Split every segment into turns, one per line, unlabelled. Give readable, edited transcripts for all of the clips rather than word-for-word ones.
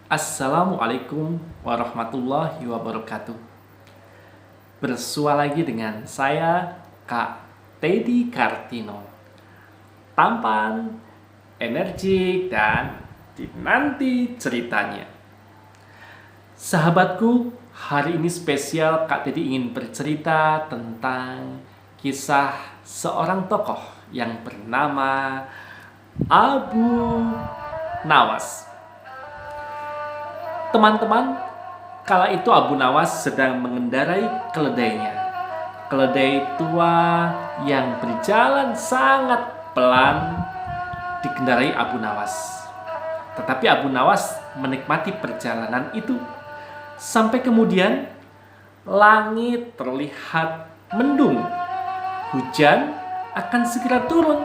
Assalamualaikum warahmatullahi wabarakatuh. Bersua lagi dengan saya, Kak Teddy Kartino. Tampan, energik, dan dinanti ceritanya. Sahabatku, hari ini spesial Kak Teddy ingin bercerita tentang kisah seorang tokoh yang bernama Abu Nawas. Teman-teman, kala itu Abu Nawas sedang mengendarai keledainya. Keledai tua yang berjalan sangat pelan dikendarai Abu Nawas. Tetapi Abu Nawas menikmati perjalanan itu. Sampai kemudian langit terlihat mendung. Hujan akan segera turun.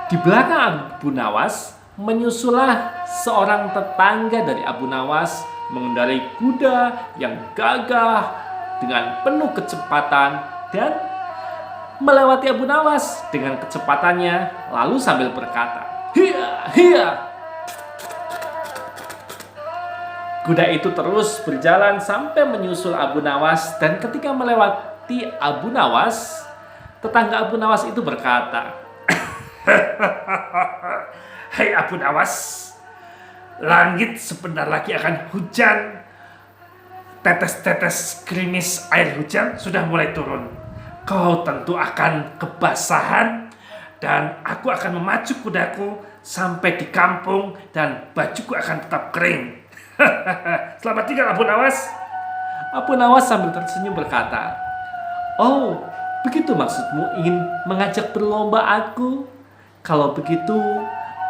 Di belakang Abu Nawas menyusulah seorang tetangga dari Abu Nawas mengendarai kuda yang gagah dengan penuh kecepatan dan melewati Abu Nawas dengan kecepatannya, lalu sambil berkata, "Hiya, hiya." Kuda itu terus berjalan sampai menyusul Abu Nawas, dan ketika melewati Abu Nawas, tetangga Abu Nawas itu berkata, "Hai Abu Nawas, langit sebentar lagi akan hujan. Tetes-tetes gerimis air hujan sudah mulai turun. Kau tentu akan kebasahan dan aku akan memacu kudaku sampai di kampung dan bajuku akan tetap kering." Selamat tinggal Abu Nawas. Abu Nawas sambil tersenyum berkata, "Oh, begitu maksudmu ingin mengajak berlomba aku? Kalau begitu,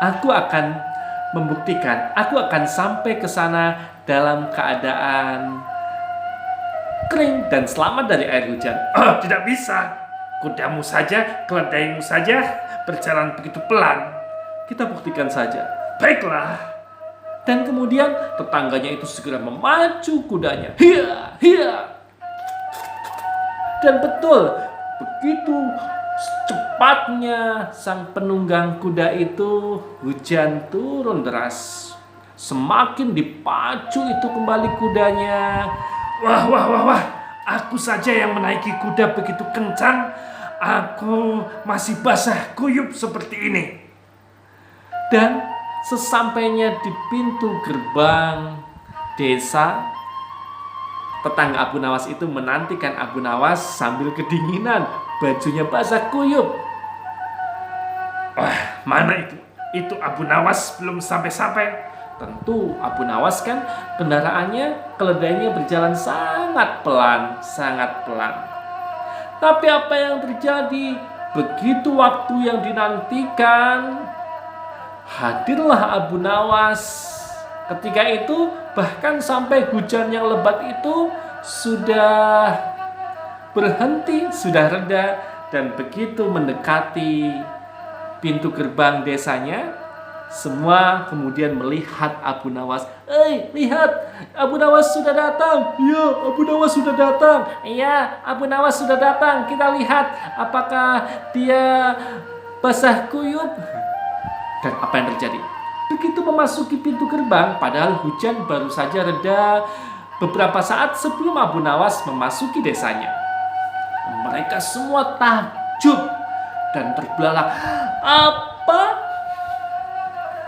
aku akan membuktikan. Aku akan sampai ke sana dalam keadaan kering dan selamat dari air hujan." "Oh, tidak bisa. Kudamu saja, keledaimu saja berjalan begitu pelan. Kita buktikan saja." "Baiklah." Dan kemudian tetangganya itu segera memacu kudanya. Hiya, hiya. Dan betul, begitu cepatnya sang penunggang kuda itu, hujan turun deras. Semakin dipacu itu kembali kudanya. Wah, wah, wah, wah. Aku saja yang menaiki kuda begitu kencang. Aku masih basah kuyup seperti ini. Dan sesampainya di pintu gerbang desa, tetangga Abu Nawas itu menantikan Abu Nawas sambil kedinginan, bajunya basah kuyup. Wah, mana itu? Itu Abu Nawas belum sampai-sampai. Tentu Abu Nawas kan kendaraannya, keledainya berjalan sangat pelan, sangat pelan. Tapi apa yang terjadi? Begitu waktu yang dinantikan, hadirlah Abu Nawas. Ketika itu bahkan sampai hujan yang lebat itu sudah berhenti, sudah reda. Dan begitu mendekati pintu gerbang desanya, semua kemudian melihat Abu Nawas. Lihat, Abu Nawas sudah datang." "Iya, Abu Nawas sudah datang." "Iya, Abu Nawas sudah datang. Kita lihat apakah dia basah kuyup." Dan apa yang terjadi? Begitu memasuki pintu gerbang, padahal hujan baru saja reda beberapa saat sebelum Abu Nawas memasuki desanya. Mereka semua takjub dan terbelalak. Apa?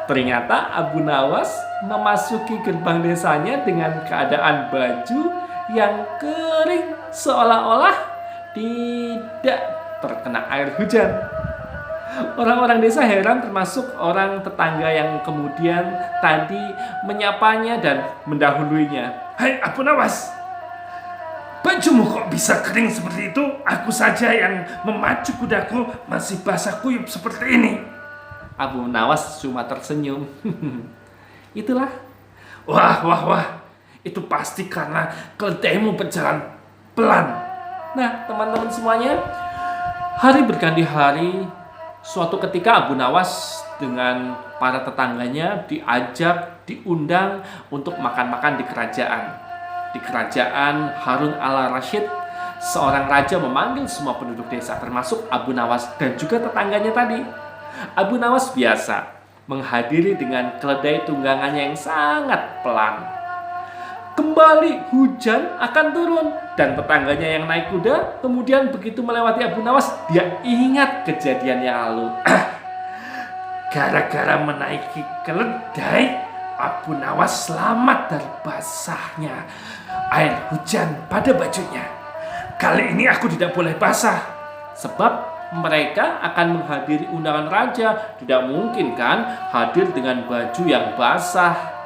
Ternyata Abu Nawas memasuki gerbang desanya dengan keadaan baju yang kering, seolah-olah tidak terkena air hujan. Orang-orang desa heran, termasuk orang tetangga yang kemudian tadi menyapanya dan mendahuluinya. "Hai Abu Nawas, bajumu kok bisa kering seperti itu? Aku saja yang memacu kudaku masih basah kuyup seperti ini." Abu Nawas cuma tersenyum. "Itulah." Wah, wah, wah. "Itu pasti karena keledaimu berjalan pelan." Nah, teman-teman semuanya, hari berganti hari. Suatu ketika Abu Nawas dengan para tetangganya diundang untuk makan-makan di kerajaan. Di kerajaan Harun al-Rashid, seorang raja memanggil semua penduduk desa, termasuk Abu Nawas dan juga tetangganya tadi. Abu Nawas biasa menghadiri dengan keledai tunggangannya yang sangat pelan. Kembali hujan akan turun dan tetangganya yang naik kuda kemudian begitu melewati Abu Nawas, dia ingat kejadian yang lalu. Gara-gara menaiki keledai, Abu Nawas selamat dari basahnya air hujan pada bajunya. Kali ini aku tidak boleh basah, sebab mereka akan menghadiri undangan raja. Tidak mungkin kan hadir dengan baju yang basah.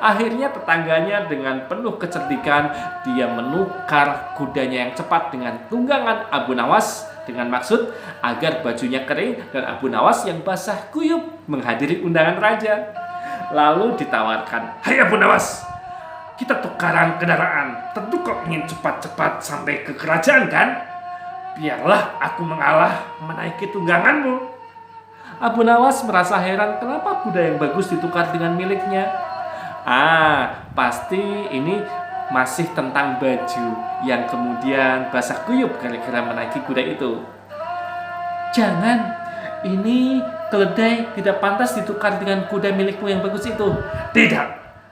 Akhirnya tetangganya dengan penuh kecerdikan, dia menukar kudanya yang cepat dengan tunggangan Abu Nawas dengan maksud agar bajunya kering dan Abu Nawas yang basah kuyup menghadiri undangan raja. Lalu ditawarkan, "Hai Abu Nawas, kita tukaran kendaraan. Tentu kau ingin cepat-cepat sampai ke kerajaan kan? Biarlah aku mengalah menaiki tungganganmu." Abu Nawas merasa heran kenapa kuda yang bagus ditukar dengan miliknya. Pasti ini masih tentang baju yang kemudian basah kuyup gara-gara menaiki kuda itu. "Jangan, ini keledai tidak pantas ditukar dengan kuda milikmu yang bagus itu." "Tidak,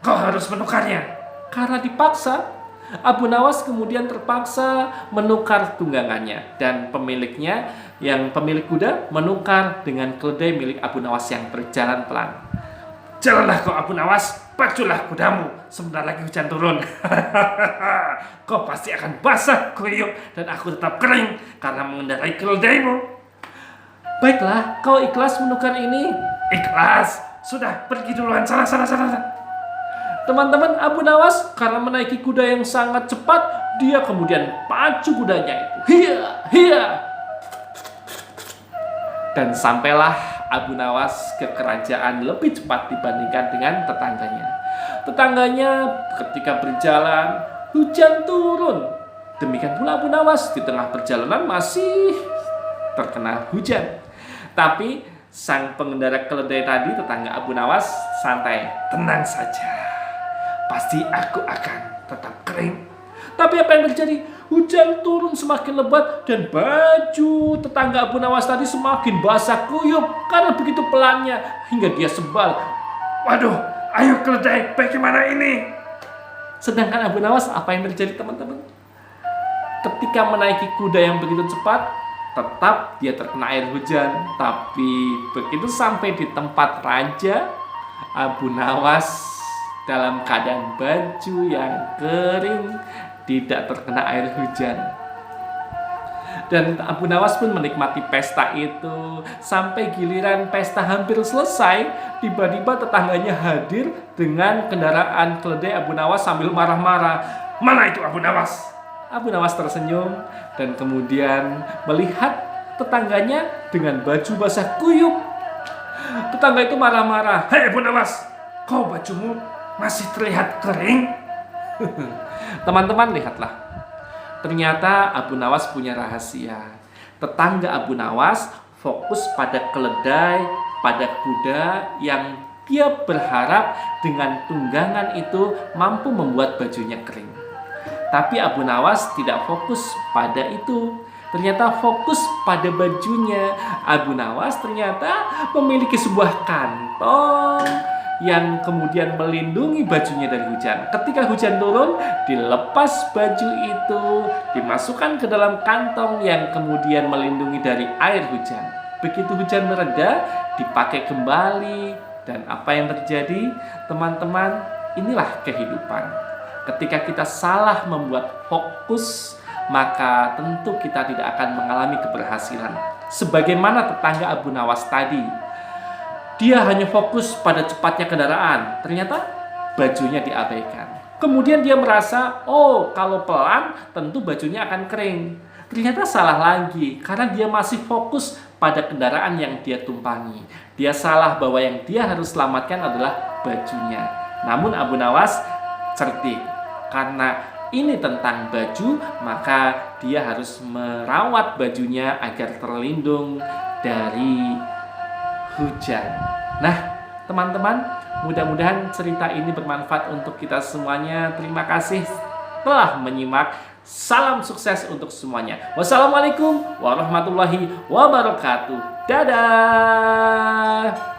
kau harus menukarnya." Karena dipaksa, Abu Nawas kemudian terpaksa menukar tunggangannya dan pemilik kuda menukar dengan keledai milik Abu Nawas yang berjalan pelan. "Jalanlah kau Abu Nawas, paculah kudamu, sebentar lagi hujan turun." "Kau pasti akan basah kuyup dan aku tetap kering karena mengendarai keledaimu." "Baiklah, kau ikhlas menukar ini?" "Ikhlas. Sudah, pergi duluan, sana. Teman-teman, Abu Nawas karena menaiki kuda yang sangat cepat, dia kemudian pacu kudanya itu. Hiya. Dan sampailah Abu Nawas ke kerajaan lebih cepat dibandingkan dengan tetangganya. Tetangganya ketika berjalan, hujan turun. Demikian pula Abu Nawas di tengah perjalanan masih terkena hujan. Tapi sang pengendara keledai tadi, tetangga Abu Nawas, santai. "Tenang saja, pasti aku akan tetap kering." Tapi apa yang terjadi? Hujan turun semakin lebat dan baju tetangga Abu Nawas tadi semakin basah kuyup karena begitu pelannya hingga dia sebal. "Waduh, ayo keledai, bagaimana ini?" Sedangkan Abu Nawas, apa yang terjadi teman-teman? Ketika menaiki kuda yang begitu cepat, tetap dia terkena air hujan. Tapi begitu sampai di tempat raja, Abu Nawas dalam keadaan baju yang kering, tidak terkena air hujan. Dan Abu Nawas pun menikmati pesta itu. Sampai giliran pesta hampir selesai, tiba-tiba tetangganya hadir dengan kendaraan keledai Abu Nawas sambil marah-marah. "Mana itu Abu Nawas?" Abu Nawas tersenyum dan kemudian melihat tetangganya dengan baju basah kuyup. Tetangga itu marah-marah. "Hei Abu Nawas, kau bajumu masih terlihat kering." Teman-teman, lihatlah. Ternyata Abu Nawas punya rahasia. Tetangga Abu Nawas fokus pada keledai, pada kuda yang dia berharap dengan tunggangan itu mampu membuat bajunya kering. Tapi Abu Nawas tidak fokus pada itu. Ternyata fokus pada bajunya. Abu Nawas ternyata memiliki sebuah kantong yang kemudian melindungi bajunya dari hujan. Ketika hujan turun, dilepas baju itu, dimasukkan ke dalam kantong yang kemudian melindungi dari air hujan. Begitu hujan mereda, dipakai kembali. Dan apa yang terjadi? Teman-teman, inilah kehidupan. Ketika kita salah membuat fokus, maka tentu kita tidak akan mengalami keberhasilan. Sebagaimana tetangga Abu Nawas tadi, dia hanya fokus pada cepatnya kendaraan. Ternyata bajunya diabaikan. Kemudian dia merasa, kalau pelan tentu bajunya akan kering. Ternyata salah lagi, karena dia masih fokus pada kendaraan yang dia tumpangi. Dia salah bahwa yang dia harus selamatkan adalah bajunya. Namun Abu Nawas cerdik. Karena ini tentang baju, maka dia harus merawat bajunya agar terlindung dari hujan. Nah, teman-teman, mudah-mudahan cerita ini bermanfaat untuk kita semuanya. Terima kasih telah menyimak. Salam sukses untuk semuanya. Wassalamualaikum warahmatullahi wabarakatuh. Dadah.